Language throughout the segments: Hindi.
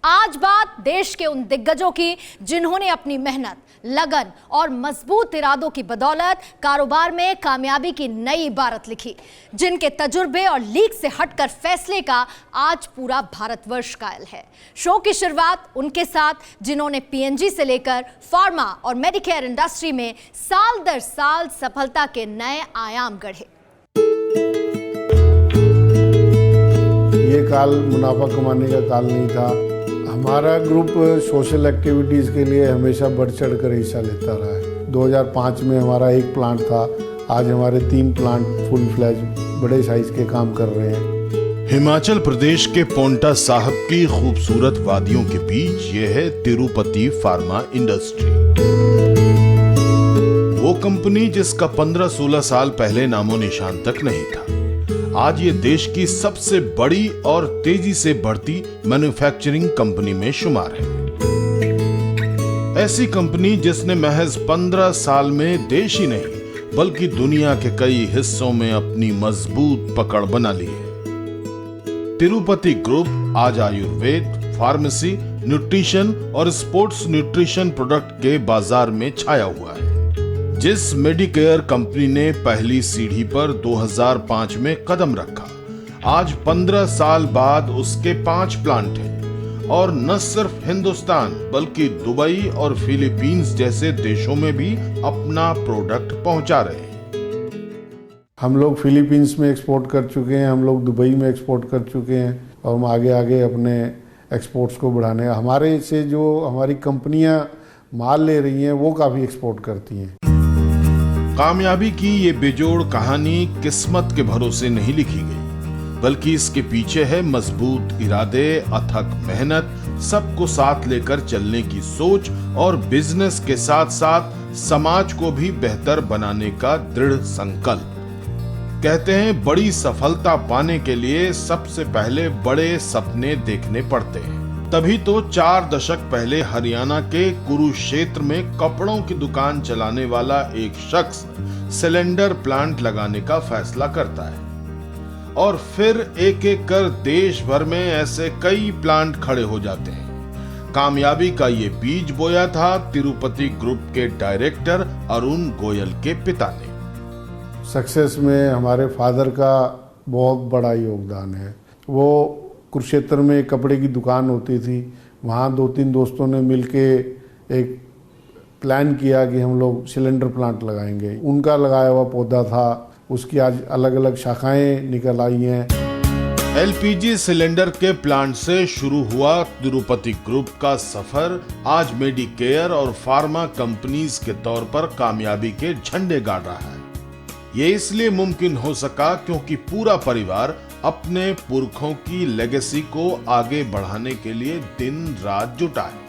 आज बात देश के उन दिग्गजों की जिन्होंने अपनी मेहनत, लगन और मजबूत इरादों की बदौलत कारोबार में कामयाबी की नई इबारत लिखी, जिनके तजुर्बे और लीक से हटकर फैसले का आज पूरा भारतवर्ष कायल है। शो की शुरुआत उनके साथ जिन्होंने पीएनजी से लेकर फार्मा और मेडिकेयर इंडस्ट्री में साल दर साल सफलता के नए आयाम गढ़े। ये काल मुनाफा कमाने का काल नहीं था। हमारा ग्रुप सोशल एक्टिविटीज़ के लिए हमेशा बढ़ चढ़ कर हिस्सा लेता रहा है। 2005 में हमारा एक प्लांट था, आज हमारे 3 प्लांट फुल फ्लैज बड़े साइज के काम कर रहे हैं। हिमाचल प्रदेश के पोंटा साहिब की खूबसूरत वादियों के बीच ये है तिरुपति फार्मा इंडस्ट्री। वो कंपनी जिसका 15-16 साल पहले नामो निशान तक नहीं था, आज ये देश की सबसे बड़ी और तेजी से बढ़ती मैन्युफैक्चरिंग कंपनी में शुमार है। ऐसी कंपनी जिसने महज 15 साल में देश ही नहीं बल्कि दुनिया के कई हिस्सों में अपनी मजबूत पकड़ बना ली है। तिरुपति ग्रुप आज आयुर्वेद, फार्मेसी, न्यूट्रिशन और स्पोर्ट्स न्यूट्रिशन प्रोडक्ट के बाजार में छाया हुआ है। जिस मेडिकेयर कंपनी ने पहली सीढ़ी पर 2005 में कदम रखा, आज 15 साल बाद उसके 5 प्लांट हैं और न सिर्फ हिंदुस्तान बल्कि दुबई और फिलीपींस जैसे देशों में भी अपना प्रोडक्ट पहुंचा रहे हैं। हम लोग फिलीपींस में एक्सपोर्ट कर चुके हैं, हम लोग दुबई में एक्सपोर्ट कर चुके हैं और हम आगे आगे अपने एक्सपोर्ट्स को बढ़ाने, हमारे से जो हमारी कंपनियां माल ले रही हैं वो काफ़ी एक्सपोर्ट करती हैं। कामयाबी की ये बेजोड़ कहानी किस्मत के भरोसे नहीं लिखी गई, बल्कि इसके पीछे है मजबूत इरादे, अथक मेहनत, सबको साथ लेकर चलने की सोच और बिजनेस के साथ साथ समाज को भी बेहतर बनाने का दृढ़ संकल्प। कहते हैं बड़ी सफलता पाने के लिए सबसे पहले बड़े सपने देखने पड़ते हैं। तभी तो 4 दशक पहले हरियाणा के कुरुक्षेत्र में कपड़ों की दुकान चलाने वाला एक शख्स सिलेंडर प्लांट लगाने का फैसला करता है और फिर एक एक कर देश भर में ऐसे कई प्लांट खड़े हो जाते हैं। कामयाबी का ये बीज बोया था तिरुपति ग्रुप के डायरेक्टर अरुण गोयल के पिता ने। सक्सेस में हमारे फादर का बहुत बड़ा योगदान है। वो कुरुक्षेत्र में एक कपड़े की दुकान होती थी, वहाँ 2-3 दोस्तों ने मिलके एक प्लान किया कि हम लोग सिलेंडर प्लांट लगाएंगे। उनका लगाया हुआ पौधा था, उसकी आज अलग अलग शाखाएं निकल आई हैं। एलपीजी सिलेंडर के प्लांट से शुरू हुआ तिरुपति ग्रुप का सफर आज मेडिकेयर और फार्मा कंपनीज के तौर पर कामयाबी के झंडे गाड़ रहा है। ये इसलिए मुमकिन हो सका क्योंकि पूरा परिवार अपने पुरखों की लेगेसी को आगे बढ़ाने के लिए दिन रात जुटा है।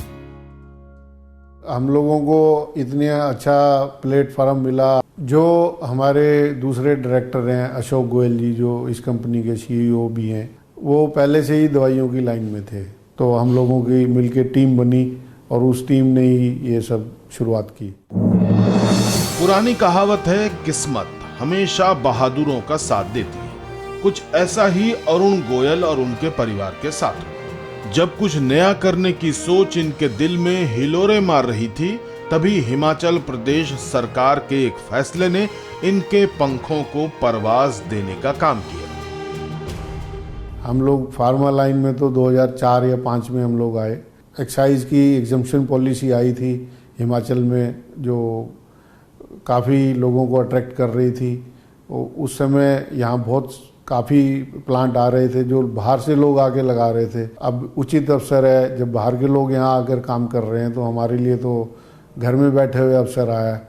हम लोगों को इतने अच्छा प्लेटफॉर्म मिला। जो हमारे दूसरे डायरेक्टर हैं अशोक गोयल जी, जो इस कंपनी के सीईओ भी हैं, वो पहले से ही दवाइयों की लाइन में थे, तो हम लोगों की मिलके टीम बनी और उस टीम ने ही ये सब शुरुआत की। पुरानी कहावत है, किस्मत हमेशा बहादुरों का साथ देती है। कुछ ऐसा ही अरुण गोयल और उनके परिवार के साथ हुआ। जब कुछ नया करने की सोच इनके दिल में हिलोरे मार रही थी, तभी हिमाचल प्रदेश सरकार के एक फैसले ने इनके पंखों को परवाज देने का काम किया। हम लोग फार्मा लाइन में तो 2004 या 5 में हम लोग आए। एक्साइज की एग्जम्पशन पॉलिसी आई थी हिमाचल में, जो काफ़ी लोगों को अट्रैक्ट कर रही थी। उस समय यहाँ बहुत काफ़ी प्लांट आ रहे थे जो बाहर से लोग आके लगा रहे थे। अब उचित अवसर है, जब बाहर के लोग यहाँ आकर काम कर रहे हैं तो हमारे लिए तो घर में बैठे हुए अवसर आया है।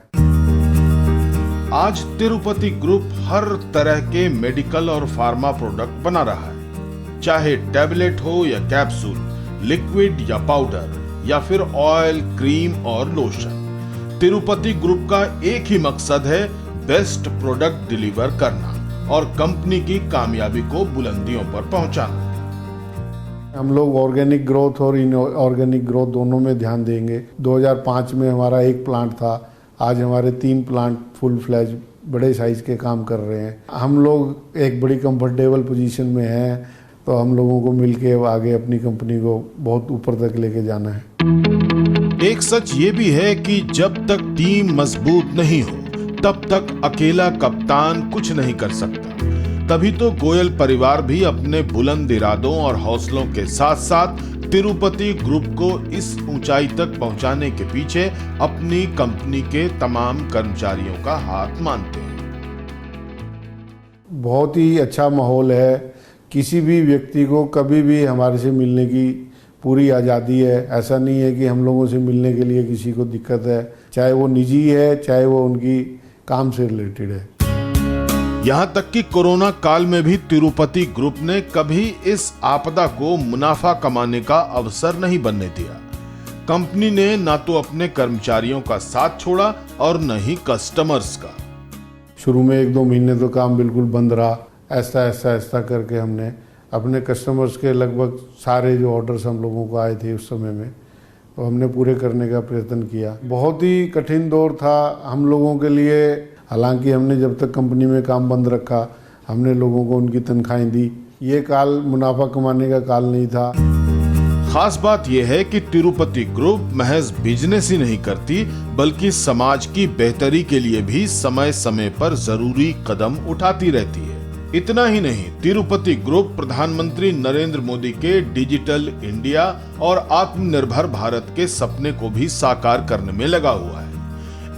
आज तिरुपति ग्रुप हर तरह के मेडिकल और फार्मा प्रोडक्ट बना रहा है, चाहे टैबलेट हो या कैप्सूल, लिक्विड या पाउडर, या फिर ऑयल, क्रीम और लोशन। तिरुपति ग्रुप का एक ही मकसद है, बेस्ट प्रोडक्ट डिलीवर करना और कंपनी की कामयाबी को बुलंदियों पर पहुंचाना। हम लोग ऑर्गेनिक ग्रोथ और इनऑर्गेनिक ग्रोथ दोनों में ध्यान देंगे। 2005 में हमारा एक प्लांट था, आज हमारे 3 प्लांट फुल फ्लैज बड़े साइज के काम कर रहे हैं। हम लोग एक बड़ी कंफर्टेबल पोजीशन में हैं। तो हम लोगों को मिलके आगे अपनी कंपनी को बहुत ऊपर तक लेके जाना है। एक सच ये भी है कि जब तक टीम मजबूत नहीं हो तब तक अकेला कप्तान कुछ नहीं कर सकता। तभी तो गोयल परिवार भी अपने बुलंद इरादों और हौसलों के साथ साथ तिरुपति ग्रुप को इस ऊंचाई तक पहुंचाने के पीछे अपनी कंपनी के तमाम कर्मचारियों का हाथ मानते हैं। बहुत ही अच्छा माहौल है। किसी भी व्यक्ति को कभी भी हमारे से मिलने की पूरी आज़ादी है। ऐसा नहीं है कि हम लोगों से मिलने के लिए किसी को दिक्कत है, चाहे वो निजी है, चाहे वो उनकी काम से रिलेटेड है। यहाँ तक कि कोरोना काल में भी तिरुपति ग्रुप ने कभी इस आपदा को मुनाफा कमाने का अवसर नहीं बनने दिया। कंपनी ने ना तो अपने कर्मचारियों का साथ छोड़ा और न ही कस्टमर्स का। शुरू में 1-2 महीने तो काम बिल्कुल बंद रहा। ऐसा करके हमने अपने कस्टमर्स के लगभग सारे जो ऑर्डर्स हम लोगों को आए थे उस समय में, तो हमने पूरे करने का प्रयत्न किया। बहुत ही कठिन दौर था हम लोगों के लिए। हालांकि हमने जब तक कंपनी में काम बंद रखा, हमने लोगों को उनकी तनख्वाहें दी। ये काल मुनाफा कमाने का काल नहीं था। खास बात यह है कि तिरुपति ग्रुप महज बिजनेस ही नहीं करती, बल्कि समाज की बेहतरी के लिए भी समय समय पर जरूरी कदम उठाती रहती है। इतना ही नहीं, तिरुपति ग्रुप प्रधानमंत्री नरेंद्र मोदी के डिजिटल इंडिया और आत्मनिर्भर भारत के सपने को भी साकार करने में लगा हुआ है।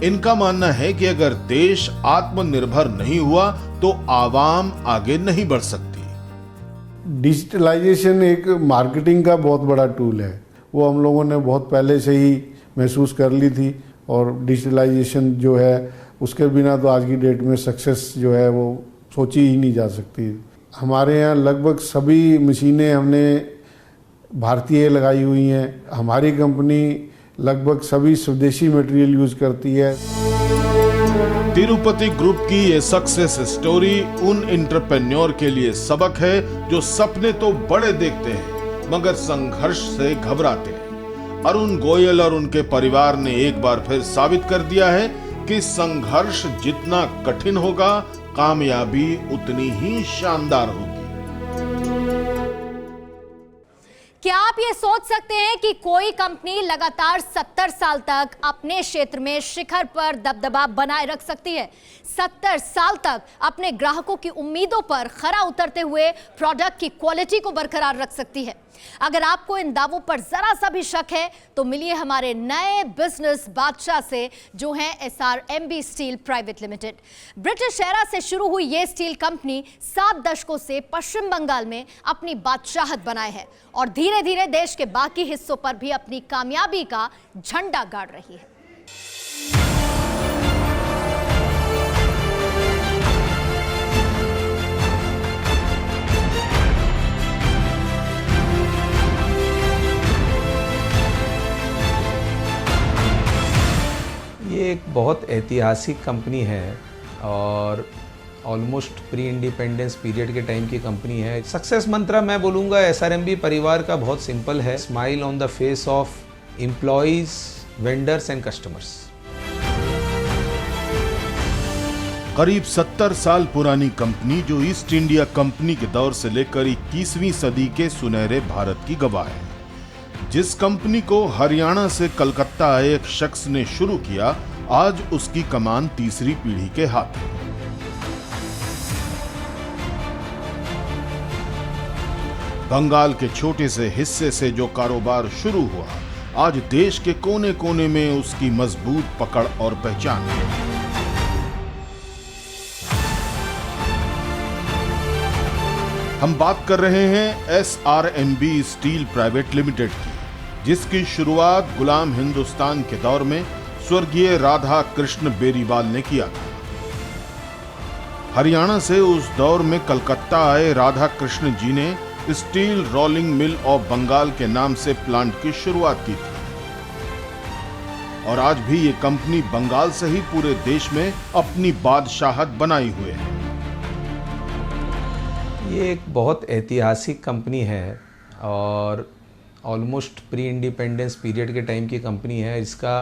इनका मानना है कि अगर देश आत्मनिर्भर नहीं हुआ तो आवाम आगे नहीं बढ़ सकती। डिजिटलाइजेशन एक मार्केटिंग का बहुत बड़ा टूल है। वो हम लोगों ने बहुत पहले से ही महसूस कर ली थी, और डिजिटलाइजेशन जो है उसके बिना तो आज की डेट में सक्सेस जो है वो सोची ही नहीं जा सकती। हमारे यहाँ लगभग सभी मशीनें हमने भारतीय लगाई हुई हैं। हमारी कंपनी लगभग सभी स्वदेशी मटेरियल यूज करती है। तिरुपति ग्रुप की ये सक्सेस स्टोरी उन एंटरप्रेन्योर के लिए सबक है जो सपने तो बड़े देखते हैं मगर संघर्ष से घबराते हैं। अरुण गोयल और उनके परिवार ने एक बार फिर साबित कर दिया है कि संघर्ष जितना कठिन होगा, कामयाबी उतनी ही शानदार होगी। क्या आप ये सोच सकते हैं कि कोई कंपनी लगातार 70 साल तक अपने क्षेत्र में शिखर पर दबदबा बनाए रख सकती है? 70 साल तक अपने ग्राहकों की उम्मीदों पर खरा उतरते हुए प्रोडक्ट की क्वालिटी को बरकरार रख सकती है? अगर आपको इन दावों पर जरा सा भी शक है तो मिलिए हमारे नए बिजनेस बादशाह से, जो हैं SRMB steel private limited. British era से शुरू हुई ये स्टील कंपनी 7 दशकों से पश्चिम बंगाल में अपनी बादशाहत बनाए है और धीरे धीरे देश के बाकी हिस्सों पर भी अपनी कामयाबी का झंडा गाड़ रही है। ये एक बहुत ऐतिहासिक कंपनी है और ऑलमोस्ट प्री इंडिपेंडेंस पीरियड के टाइम की कंपनी है। सक्सेस मंत्र मैं बोलूँगा SRMB परिवार का बहुत सिंपल है, smile on the face of employees, vendors and customers. करीब 70 साल पुरानी कंपनी जो ईस्ट इंडिया कंपनी के दौर से लेकर 21वीं सदी के सुनहरे भारत की गवाह है। जिस कंपनी को हरियाणा से कलकत्ता आए एक शख्स ने शुरू किया, आज उसकी कमान तीसरी पीढ़ी के हाथ है। बंगाल के छोटे से हिस्से से जो कारोबार शुरू हुआ, आज देश के कोने कोने में उसकी मजबूत पकड़ और पहचान है। हम बात कर रहे हैं SRMB स्टील प्राइवेट लिमिटेड की, जिसकी शुरुआत गुलाम हिंदुस्तान के दौर में स्वर्गीय राधा कृष्ण बेरीवाल ने किया था। हरियाणा से उस दौर में कलकत्ता आए राधा कृष्ण जी ने steel rolling mill of Bengal के नाम से प्लांट की शुरुआत की थी और आज भी ये कंपनी बंगाल से ही पूरे देश में अपनी बादशाहत बनाई हुए है। ये एक बहुत ऐतिहासिक कंपनी है और ऑलमोस्ट प्री इंडिपेंडेंस पीरियड के टाइम की कंपनी है। इसका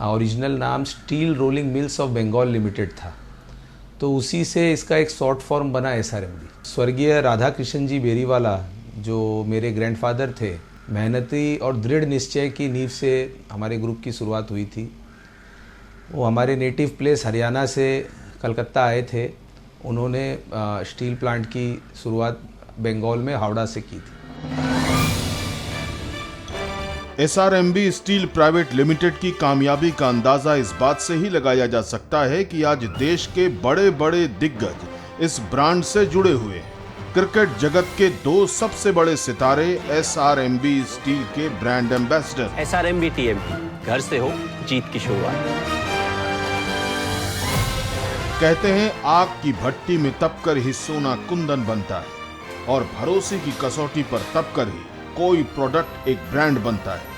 ओरिजिनल नाम steel rolling mills of Bengal limited था। तो उसी से इसका एक शॉर्ट फॉर्म बना SRMB। स्वर्गीय राधा कृष्ण जी बेरीवाला जो मेरे ग्रैंडफादर थे, मेहनती और दृढ़ निश्चय की नींव से हमारे ग्रुप की शुरुआत हुई थी। वो हमारे नेटिव प्लेस हरियाणा से कलकत्ता आए थे। उन्होंने स्टील प्लांट की शुरुआत बंगाल में हावड़ा से की थी। SRMB स्टील प्राइवेट लिमिटेड की कामयाबी का अंदाजा इस बात से ही लगाया जा सकता है कि आज देश के बड़े बड़े दिग्गज इस ब्रांड से जुड़े हुए हैं। क्रिकेट जगत के दो सबसे बड़े सितारे SRMB स्टील के ब्रांड एम्बेसडर। SRMB TMT, घर से हो जीत की शुरुआत। कहते हैं आग की भट्टी में तपकर ही सोना कुंदन बनता है और भरोसे की कसौटी पर तपकर ही कोई प्रोडक्ट एक ब्रांड बनता है।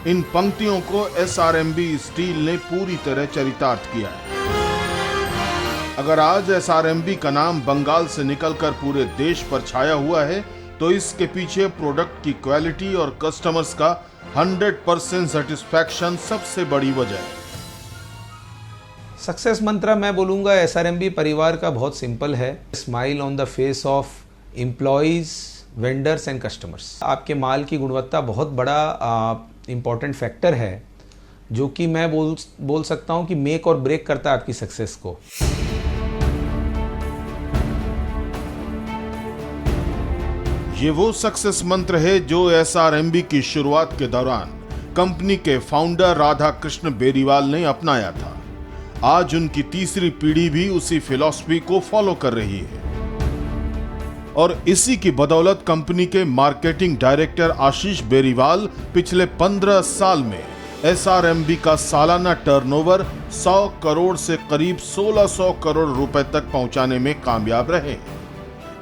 इन पंक्तियों को SRMB स्टील ने पूरी तरह चरितार्थ किया है। अगर आज SRMB का नाम बंगाल से निकलकर पूरे देश पर छाया हुआ है तो इसके पीछे प्रोडक्ट की क्वालिटी और कस्टमर्स का 100% सेटिस्फैक्शन सबसे बड़ी वजह है। सक्सेस मंत्र मैं बोलूँगा SRMB परिवार का बहुत सिंपल है। Smile on the face of employees, vendors and customers. आपके माल की गुणवत्ता बहुत बड़ा इम्पॉर्टेंट फैक्टर है जो कि मैं बोल सकता हूँ कि मेक और ब्रेक करता है आपकी सक्सेस को। ये वो सक्सेस मंत्र है जो SRMB की शुरुआत के दौरान कंपनी के फाउंडर राधा कृष्ण बेरीवाल ने अपनाया था। आज उनकी तीसरी पीढ़ी भी उसी फिलॉसफी को फॉलो कर रही है और इसी की बदौलत कंपनी के मार्केटिंग डायरेक्टर आशीष बेरीवाल पिछले 15 साल में SRMB का सालाना टर्नओवर 100 करोड़ से करीब 1600 करोड़ रुपए तक पहुंचाने में कामयाब रहे।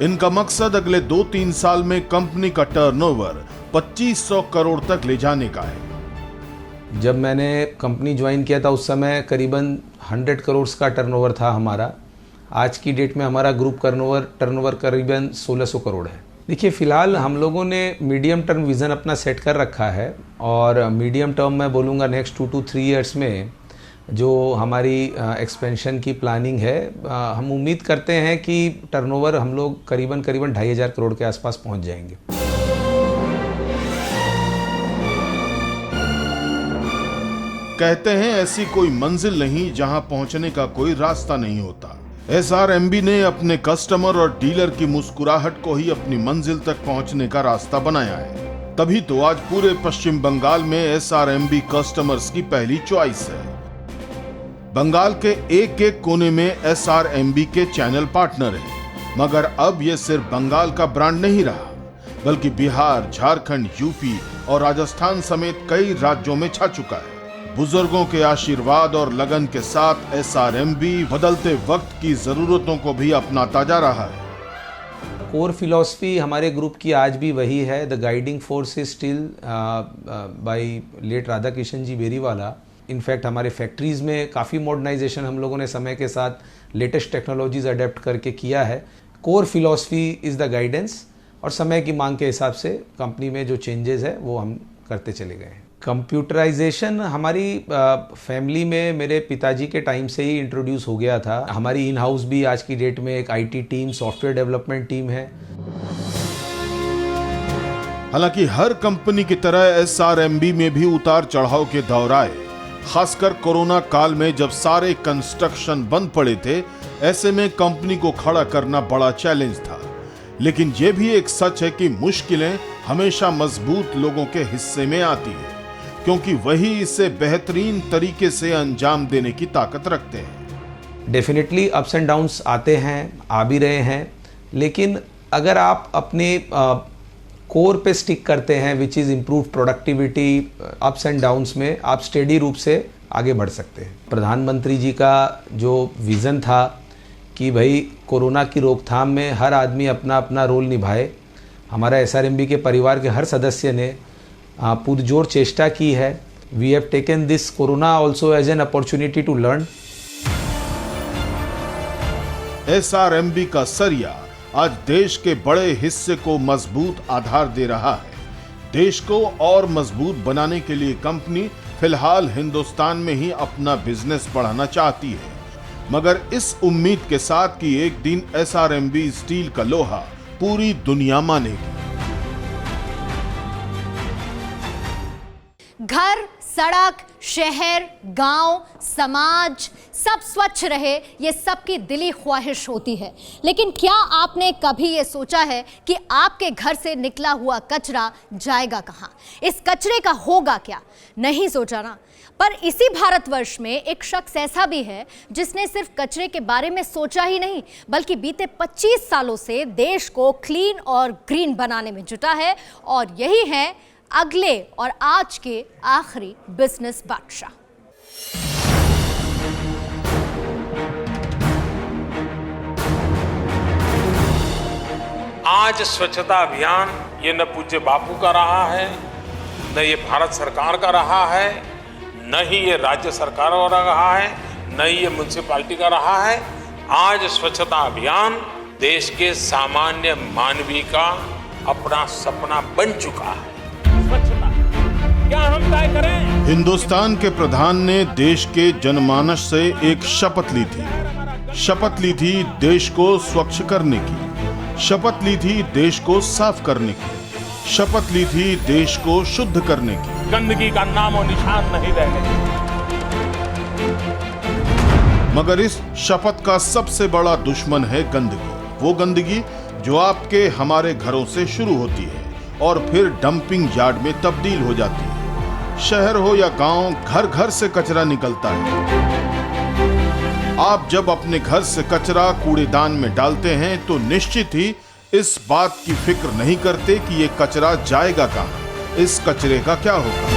इनका मकसद अगले 2-3 साल में कंपनी का टर्नओवर 2500 करोड़ तक ले जाने का है। जब मैंने कंपनी ज्वाइन किया था उस समय करीबन 100 करोड़ का टर्नओवर था हमारा। आज की डेट में हमारा ग्रुप टर्नओवर करीबन 1600 करोड़ है। देखिए, फिलहाल हम लोगों ने मीडियम टर्म विज़न अपना सेट कर रखा है और मीडियम टर्म मैं बोलूँगा नेक्स्ट 2 to 3 ईयर्स में जो हमारी एक्सपेंशन की प्लानिंग है, हम उम्मीद करते हैं कि टर्नओवर हम लोग करीबन 2500 करोड़ के आसपास पहुंच जाएंगे। कहते हैं ऐसी कोई मंजिल नहीं जहां पहुंचने का कोई रास्ता नहीं होता। SRMB ने अपने कस्टमर और डीलर की मुस्कुराहट को ही अपनी मंजिल तक पहुंचने का रास्ता बनाया है। तभी तो आज पूरे पश्चिम बंगाल में SRMB कस्टमर्स की पहली चॉइस है। बंगाल के एक एक कोने में SRMB के चैनल पार्टनर हैं, मगर अब ये सिर्फ बंगाल का ब्रांड नहीं रहा, बल्कि बिहार, झारखंड, यूपी और राजस्थान समेत कई राज्यों में छा चुका है। बुजुर्गों के आशीर्वाद और लगन के साथ SRMB बदलते वक्त की जरूरतों को भी अपनाता जा रहा है। कोर फिलॉसफी हमारे ग्रुप की आज भी वही है। The guiding force is still by late Radha Krishna ji Beriwala. In fact हमारे फैक्ट्रीज़ में काफ़ी मॉडर्नाइजेशन हम लोगों ने समय के साथ लेटेस्ट टेक्नोलॉजीज अडेप्ट करके किया है। Core philosophy is the guidance और समय की मांग के हिसाब से कंपनी में जो चेंजेस है वो हम करते चले गए हैं। कंप्यूटराइजेशन हमारी फैमिली में मेरे पिताजी के टाइम से ही इंट्रोड्यूस हो गया था। हमारी इन हाउस भी आज की डेट में एक IT team, software development team है। हालांकि हर कंपनी की तरह SRMB में भी उतार चढ़ाव के दौर आए, खासकर कोरोना काल में जब सारे कंस्ट्रक्शन बंद पड़े थे। ऐसे में कंपनी को खड़ा करना बड़ा चैलेंज था, लेकिन यह भी एक सच है कि मुश्किलें हमेशा मजबूत लोगों के हिस्से में आती है, क्योंकि वही इसे बेहतरीन तरीके से अंजाम देने की ताकत रखते हैं। डेफिनेटली अप्स एंड डाउन्स आते हैं, आ भी रहे हैं, लेकिन अगर आप अपने कोर पे स्टिक करते हैं which is improve productivity, ups and downs में आप स्टेडी रूप से आगे बढ़ सकते हैं। प्रधानमंत्री जी का जो विज़न था कि भाई कोरोना की रोकथाम में हर आदमी अपना अपना रोल निभाए, हमारा SRMB के परिवार के हर सदस्य ने पुरजोर चेष्टा की है। We have taken this corona also as an opportunity to learn. SRMB का सरिया आज देश के बड़े हिस्से को मजबूत आधार दे रहा है। देश को और मजबूत बनाने के लिए कंपनी फिलहाल हिंदुस्तान में ही अपना बिजनेस बढ़ाना चाहती है। मगर इस उम्मीद के साथ कि एक दिन एसआरएमबी स्टील का लोहा पूरी दुनिया मानेगी। घर, सड़क, शहर, गांव, समाज सब स्वच्छ रहे, ये सबकी दिली ख्वाहिश होती है। लेकिन क्या आपने कभी ये सोचा है कि आपके घर से निकला हुआ कचरा जाएगा कहाँ? इस कचरे का होगा क्या? नहीं सोचा ना। पर इसी भारतवर्ष में एक शख्स ऐसा भी है जिसने सिर्फ कचरे के बारे में सोचा ही नहीं, बल्कि बीते 25 सालों से देश को क्लीन और ग्रीन बनाने में जुटा है। और यही है अगले और आज के आखिरी बिजनेस बादशाह। आज स्वच्छता अभियान ये न पूज्य बापू का रहा है, न ये भारत सरकार का रहा है, न ही ये राज्य सरकारों का रहा है, न ही ये म्युनिसिपैलिटी का रहा है। आज स्वच्छता अभियान देश के सामान्य मानवी का अपना सपना बन चुका है। स्वच्छता क्या हम तय करें? हिंदुस्तान के प्रधान ने देश के जनमानस से एक शपथ ली थी। शपथ ली थी देश को स्वच्छ करने की, शपथ ली थी देश को साफ करने की, शपथ ली थी देश को शुद्ध करने की। गंदगी का नाम और निशान नहीं रहे। मगर इस शपथ का सबसे बड़ा दुश्मन है गंदगी। वो गंदगी जो आपके हमारे घरों से शुरू होती है और फिर डंपिंग यार्ड में तब्दील हो जाती है। शहर हो या गांव, घर घर से कचरा निकलता है। आप जब अपने घर से कचरा कूड़ेदान में डालते हैं तो निश्चित ही इस बात की फिक्र नहीं करते कि ये कचरा जाएगा कहां, इस कचरे का क्या होगा।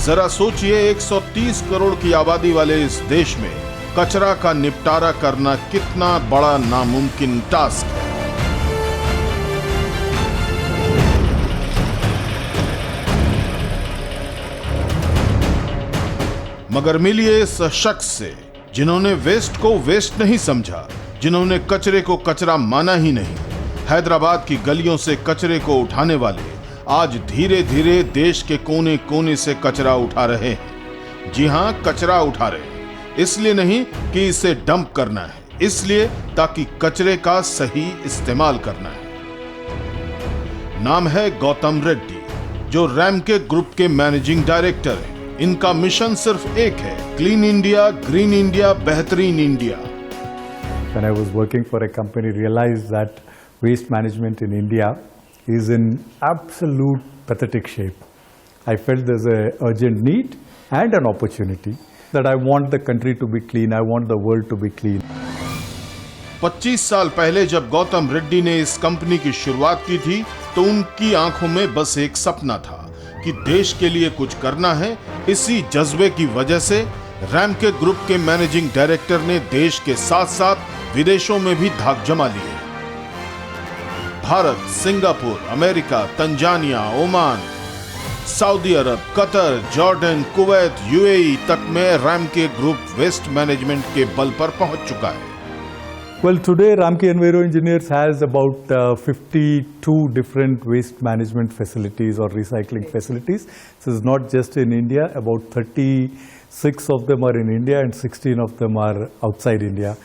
जरा सोचिए, 130 करोड़ की आबादी वाले इस देश में कचरा का निपटारा करना कितना बड़ा नामुमकिन टास्क है। मगर मिलिए इस शख्स से जिन्होंने वेस्ट को वेस्ट नहीं समझा, जिन्होंने कचरे को कचरा माना ही नहीं। हैदराबाद की गलियों से कचरे को उठाने वाले आज धीरे धीरे देश के कोने कोने से कचरा उठा रहे हैं। जी हां, कचरा उठा रहे हैं, इसलिए नहीं कि इसे डंप करना है, इसलिए ताकि कचरे का सही इस्तेमाल करना है। नाम है गौतम रेड्डी, जो रैमके ग्रुप के मैनेजिंग डायरेक्टर हैं। इनका मिशन सिर्फ एक है, क्लीन इंडिया, ग्रीन इंडिया, बेहतरीन India. When I was working for a company, realized that waste management in India is in absolute pathetic shape. I felt there's an urgent need and an opportunity that I want the country to be clean, I want the world to be clean. 25 साल पहले जब गौतम रेड्डी ने इस कंपनी की शुरुआत की थी तो उनकी आंखों में बस एक सपना था कि देश के लिए कुछ करना है। इसी जज्बे की वजह से रैमके ग्रुप के मैनेजिंग डायरेक्टर ने देश के साथ साथ विदेशों में भी धाक जमा ली है। Bharat, Singapore, America, Tanzania, Oman, Saudi Arab, Qatar, Jordan, Kuwait, UAE तक में रैमके ग्रुप वेस्ट मैनेजमेंट के बल पर पहुंच चुका है। Well, today Ramki Enviro Engineers has about 52 different waste management facilities or recycling facilities. This is not just in India, about 36 of them are in India and 16 of them are outside India.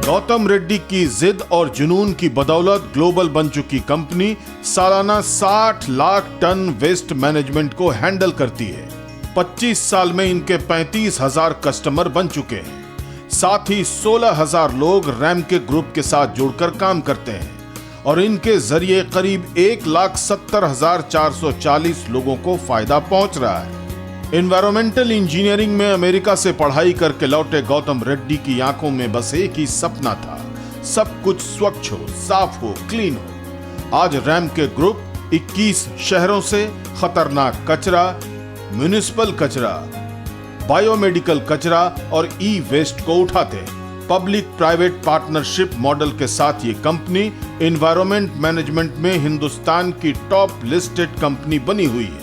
Gautam Reddy की जिद और जुनून की बदौलत ग्लोबल बन चुकी कंपनी सालाना 60 लाख टन वेस्ट मैनेजमेंट को हैंडल करती है। 25 साल में इनके 35,000 कस्टमर बन चुके हैं। साथ ही 16,000 लोग रैमके ग्रुप के साथ जुड़कर काम करते हैं और इनके जरिए करीब 1,70,440 लोगों को फायदा पहुंच रहा है। एनवायरमेंटल इंजीनियरिंग में अमेरिका से पढ़ाई करके लौटे गौतम रेड्डी की आंखों में बस एक ही सपना था, सब कुछ स्वच्छ हो, साफ हो, क्लीन हो। आज रैमके ग्रुप 21 शहरों से खतरनाक कचरा, म्युनिसिपल कचरा, बायोमेडिकल कचरा और ई वेस्ट को उठाते हैं। पब्लिक प्राइवेट पार्टनरशिप मॉडल के साथ ये कंपनी एनवायरमेंट मैनेजमेंट में हिंदुस्तान की टॉप लिस्टेड कंपनी बनी हुई है।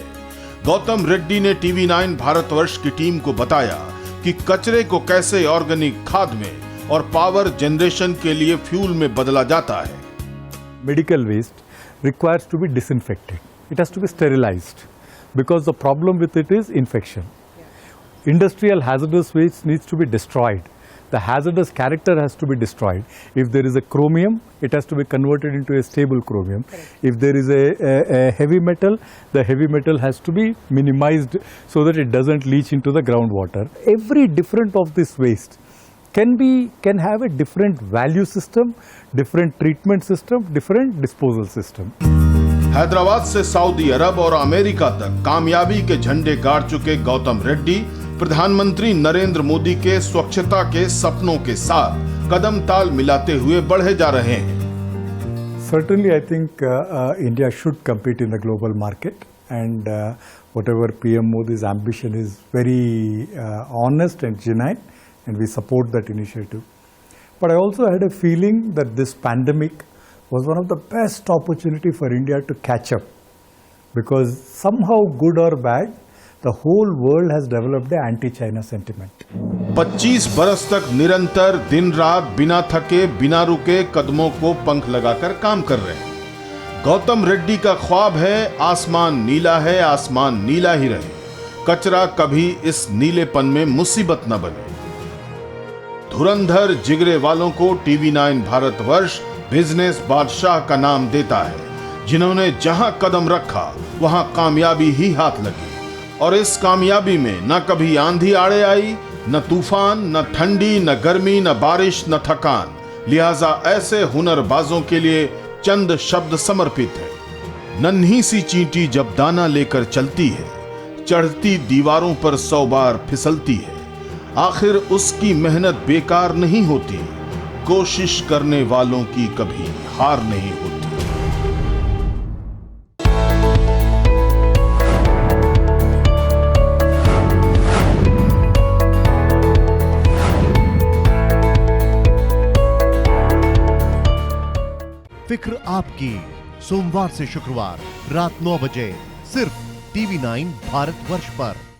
गौतम रेड्डी ने टीवी 9 भारतवर्ष की टीम को बताया कि कचरे को कैसे ऑर्गेनिक खाद में और पावर जनरेशन के लिए फ्यूल में बदला जाता है। Medical waste requires to be disinfected. It has to be sterilized because the problem with it is infection. industrial hazardous waste needs to be destroyed. The hazardous character has to be destroyed. If there is a chromium, it has to be converted into a stable chromium. If there is a heavy metal, the heavy metal has to be minimized so that it doesn't leach into the groundwater. Every different of this waste can have a different value system, different treatment system, different disposal system. Hyderabad से सऊदी अरब और अमेरिका तक कामयाबी के झंडे गाड़ चुके गौतम रेड्डी प्रधानमंत्री नरेंद्र मोदी के स्वच्छता के सपनों के साथ कदम ताल मिलाते हुए बढ़े जा रहे हैं। Certainly, I think India should compete in the global market, and whatever PM Modi's ambition is very honest and genuine, and we support that initiative. But I also had a feeling that this pandemic was one of the best opportunity for India to catch up, because somehow, good or bad, the whole world has developed an anti-China sentiment. 25 बरस तक निरंतर दिन रात बिना थके बिना रुके कदमों को पंख लगाकर काम कर रहे हैं। गौतम रेड्डी का ख्वाब है आसमान नीला है, आसमान नीला ही रहे, कचरा कभी इस नीलेपन में मुसीबत न बने। धुरंधर जिगरे वालों को TV9 भारतवर्ष बिजनेस बादशाह का नाम देता है, जिन्होंने जहां कदम रखा वहां कामयाबी ही हाथ लगी। और इस कामयाबी में न कभी आंधी आड़े आई, न तूफान, न ठंडी, न गर्मी, न बारिश, न थकान। लिहाजा ऐसे हुनरबाजों के लिए चंद शब्द समर्पित है। नन्ही सी चींटी जब दाना लेकर चलती है, चढ़ती दीवारों पर 100 बार फिसलती है, आखिर उसकी मेहनत बेकार नहीं होती, कोशिश करने वालों की कभी हार नहीं होती। फिक्र आपकी, सोमवार से शुक्रवार रात 9 बजे सिर्फ TV9 भारतवर्ष पर।